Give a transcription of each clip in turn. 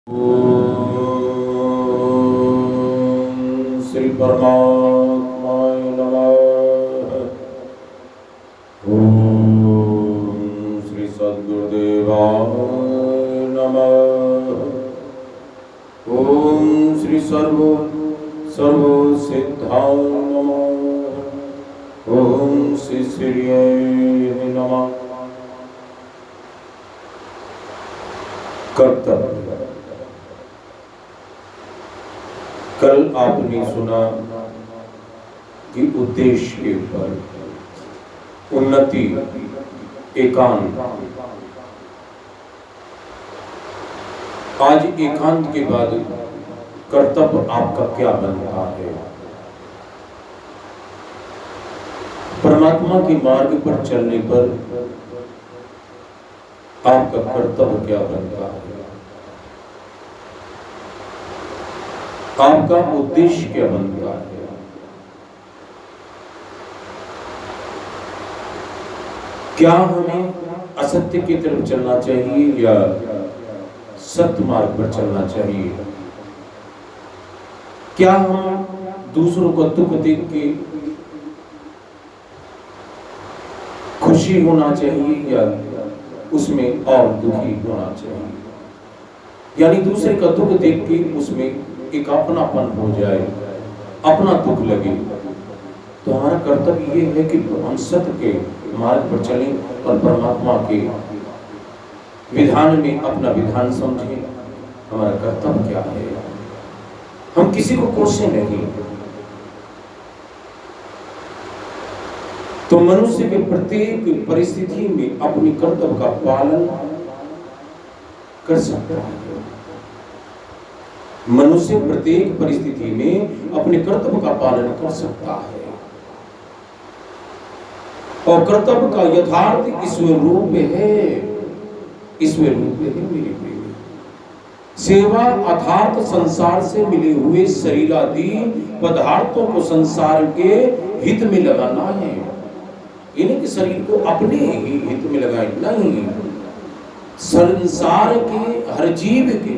ओम श्री परमात्माय नमः। ओम श्री सद्गुरुदेवाय नमः। ओम श्री सर्व सिद्धाय नमः। ओम श्री श्रीये नमः। कर्तव्य। कल आपने सुना कि उद्देश्य के ऊपर उन्नति, एकांत। आज एकांत के बाद कर्तव्य आपका क्या बनता है? परमात्मा के मार्ग पर चलने पर आपका कर्तव्य क्या बनता है? आपका उद्देश्य क्या बनता है? क्या हमें असत्य की तरफ चलना चाहिए या सत्य मार्ग पर चलना चाहिए? क्या हम दूसरों को दुख देख के खुशी होना चाहिए या उसमें और दुखी होना चाहिए? यानी दूसरे का दुख देख के उसमें एक अपनापन हो जाए, अपना दुख लगे। तो हमारा कर्तव्य ये है कि हम सत्य के मार्ग पर चलें और परमात्मा के विधान में अपना विधान समझें। हमारा कर्तव्य क्या है? हम किसी को कोसे नहीं। तो मनुष्य के प्रत्येक परिस्थिति में अपनी कर्तव्य का पालन कर सकता है। मनुष्य प्रत्येक परिस्थिति में अपने कर्तव्य का पालन कर सकता है और कर्तव्य का यथार्थ ईश्वर रूप है। ईश्वर रूप है मेरे प्रेमी। सेवा अर्थात संसार से मिले हुए शरीर आदि पदार्थों को संसार के हित में लगाना है। इन्हीं के शरीर को अपने ही हित में लगाए, नहीं संसार के हर जीव के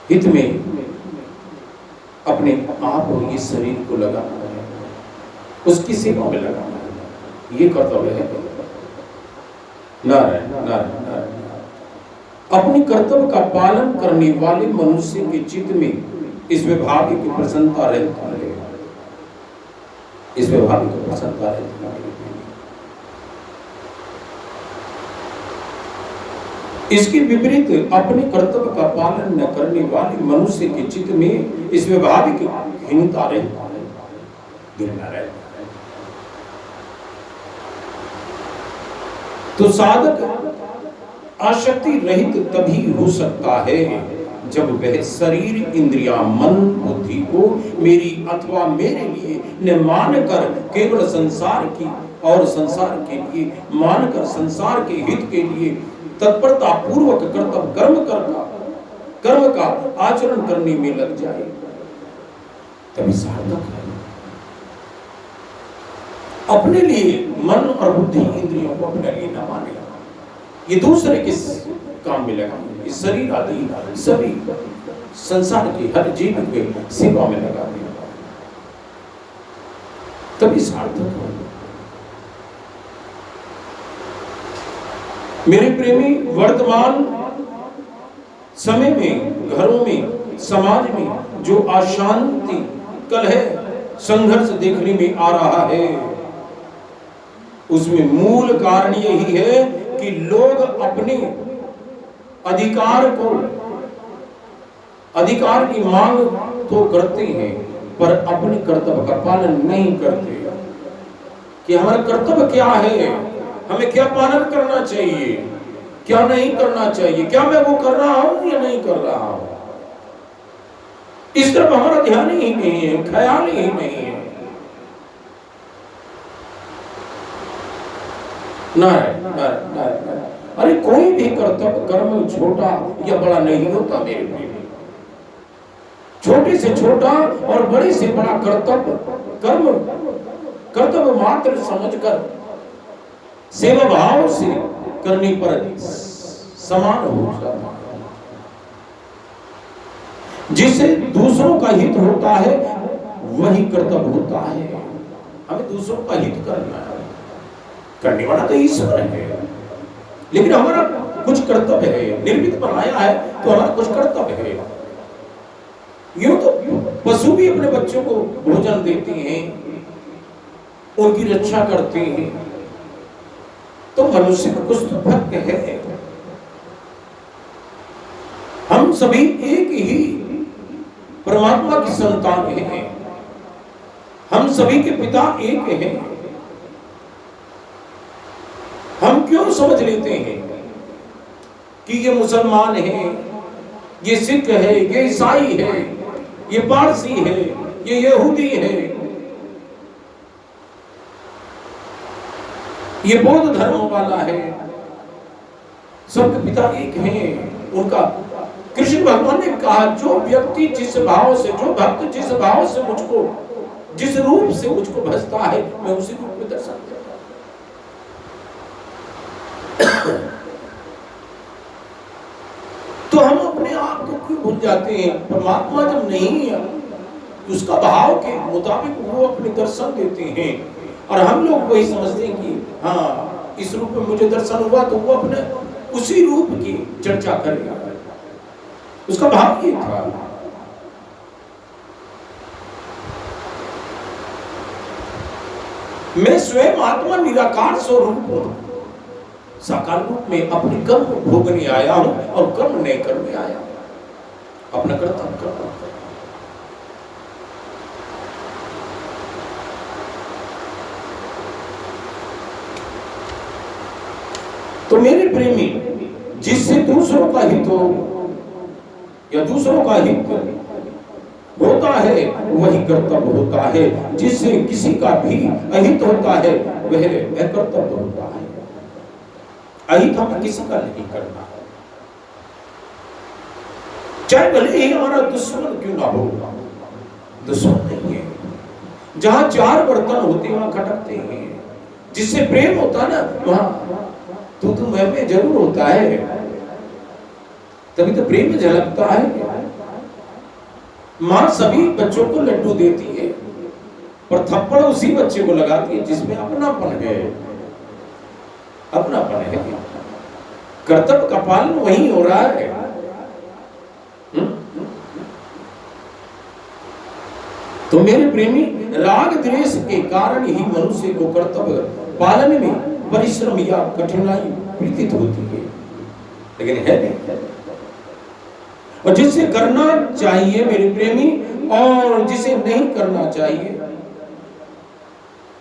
हित में अपने आप और ये शरीर को लगाना है, उसकी सेवा में लगाना है। ये कर्तव्य है। नारायण नारायण नारायण। अपनी कर्तव्य का पालन करने वाले मनुष्य के चित्त में इस विभाग की प्रसन्नता रहती है। इस विभाग की प्रसन्नता रहती है। इसके विपरीत अपने कर्तव्य का पालन न करने वाले मनुष्य के चित्त में इस विभाग की हीनता रहती है, गिरना रहता है। तो साधक आसक्ति रहित तभी हो सकता है जब वह शरीर, इंद्रिया, मन, बुद्धि को मेरी अथवा मेरे लिए न मानकर केवल संसार की और संसार के लिए मानकर संसार के हित के लिए तत्परता पूर्वक कर्म का आचरण करने में लग जाए, तभी सार्थक है। अपने लिए मन और बुद्धि, इंद्रियों को अपने लिए न माने, ये दूसरे किस काम में लगा, इस शरीर आदि सभी संसार के हर जीव के सेवा में लगा दिया, तभी सार्थक है। मेरे प्रेमी, वर्तमान समय में घरों में, समाज में जो अशांति, कलह, संघर्ष देखने में आ रहा है, उसमें मूल कारण यही है कि लोग अपने अधिकार की मांग तो करते हैं पर अपने कर्तव्य का पालन नहीं करते। कि हमारा कर्तव्य क्या है, हमें क्या पालन करना चाहिए, क्या नहीं करना चाहिए, क्या मैं वो कर रहा हूं या नहीं कर रहा हूं, इस तरफ हमारा ध्यान ही नहीं है, ख्याल ही नहीं है। नारायण। अरे कोई भी कर्तव्य कर्म छोटा या बड़ा नहीं होता मेरे प्रिय। छोटे से छोटा और बड़े से बड़ा कर्तव्य मात्र समझकर सेवा भाव से करने पर समान हो जाता है। जिससे दूसरों का हित होता है वही कर्तव्य होता है। हमें दूसरों का हित करना है, करने वाला तो ईश्वर है, लेकिन हमारा कुछ कर्तव्य है, निर्मित बनाया है तो हमारा कुछ कर्तव्य है। यूं तो पशु भी अपने बच्चों को भोजन देते हैं, उनकी रक्षा करते हैं, तो मनुष्य में कुछ तो फर्क है। हम सभी एक ही परमात्मा की संतान हैं, हम सभी के पिता एक हैं। हम क्यों समझ लेते हैं कि ये मुसलमान है, ये सिख है, ये ईसाई है, ये पारसी है, ये यहूदी है, ये बौद्ध धर्म वाला है, सबके पिता एक हैं। उनका कृष्ण भगवान ने कहा, जो व्यक्ति जिस भाव से, जो भक्त जिस भाव से मुझको, जिस रूप से मुझको भजता है, मैं उसी रूप में दर्शन देता हूं। तो हम अपने आप को क्यों भूल जाते हैं? परमात्मा जब नहीं है, उसका भाव के मुताबिक वो अपने दर्शन देते हैं, और हम लोग वही समझते हैं कि हाँ, इस रूप में मुझे दर्शन हुआ तो वो अपने उसी रूप की चर्चा करेगा। उसका भाव ये था। मैं स्वयं आत्मा निराकार स्वरूप हूं, साकार रूप में अपने कर्म भोगने आया हूं, और कर्म नहीं करने आया, अपना कर्तव्य कर रहा हूं। तो मेरे प्रेमी, जिससे दूसरों का हित हो या दूसरों का हित होता है वही कर्तव्य होता है, जिससे किसी का भी अहित होता है वह अकर्तव्य होता है। अहित हमें किसी का नहीं करना, चाहे भले ही हमारा दुश्मन क्यों ना हो। दुश्मन नहीं है, जहां चार बर्तन होते हैं वहां खटकते हैं। जिससे प्रेम होता ना वहां तू मैं जरूर होता है, तभी तो प्रेम झलकता है। माँ सभी बच्चों को लड्डू देती है, पर थप्पड़ उसी बच्चे को लगाती है जिसमें अपनापन है, अपनापन है। कर्तव्य का पालन वही हो रहा है। तो मेरे प्रेमी, राग द्वेष के कारण ही मनुष्य को कर्तव्य पालन में परिश्रम या कठिनाई प्रतीत होती है, लेकिन है नहीं। और जिसे करना चाहिए मेरे प्रेमी, और जिसे नहीं करना चाहिए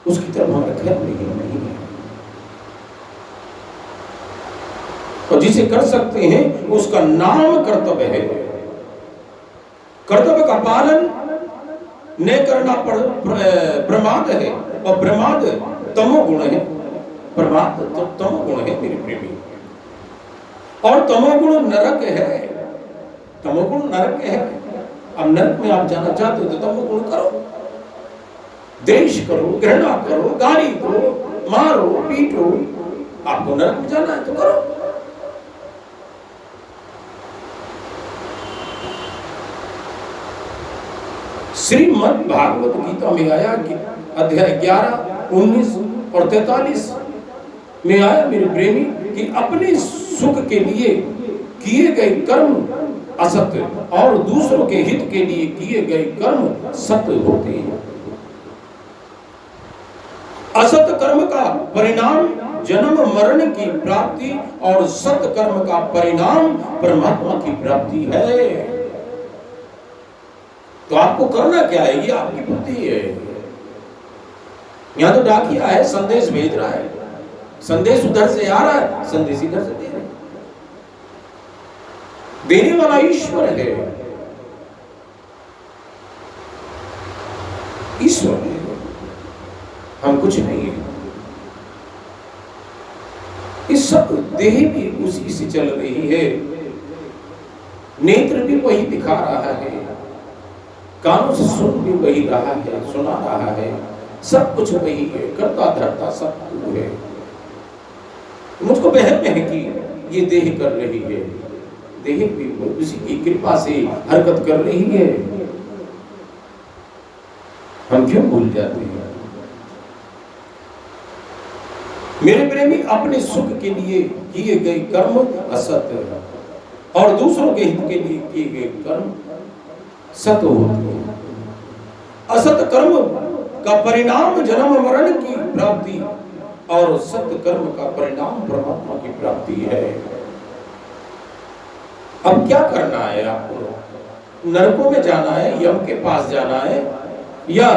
उसकी तरफ हमारा ख्याल नहीं है। और जिसे कर सकते हैं उसका नाम कर्तव्य है। कर्तव्य का पालन न करना प्रमाद है, और प्रमाद तमोगुण है। प्रमाद तो तमोगुण है मेरे प्रेमी, और तमोगुण नरक है। तमोगुण नरक है। अब नरक में आप जाना चाहते हो तो तमोगुण करो, द्वेष करो, घृणा करो, गाली दो, मारो, पीटो। आपको नरक में जाना है तो करो। श्रीमद् भागवत गीता में आया कि अध्याय 11, 19 और 43 में आया मेरे प्रेमी कि अपने सुख के लिए किए गए कर्म असत्य, और दूसरों के हित के लिए किए गए कर्म सत्य होते हैं। असत कर्म का परिणाम जन्म मरण की प्राप्ति, और सत कर्म का परिणाम परमात्मा की प्राप्ति है। तो आपको करना क्या है? ये आपकी बुद्धि है। यहां तो डाकिया है, संदेश भेज रहा है, संदेश उधर से आ रहा है, संदेश इधर से दे रहे। देने वाला ईश्वर है, ईश्वर है, हम कुछ नहीं है। इस सब देह भी उसी से चल रही है, नेत्र भी वही दिखा रहा है, कानों से सुन भी वही रहा है, सुना रहा है, सब कुछ वही है, करता धरता सब कुछ है। मुझको वहम है कि ये देह कर रही है, देह भी उसी की कृपा से हरकत कर रही है। हम क्यों भूल जाते हैं? मेरे प्रेमी, अपने सुख के लिए किए गए कर्म असत्य है और दूसरों के हित के लिए किए गए कर्म सत्य होते हैं। असत कर्म का परिणाम जन्म मरण की प्राप्ति और सत्य कर्म का परिणाम परमात्मा की प्राप्ति है। अब क्या करना है आपको? नरकों में जाना है, यम के पास जाना है, या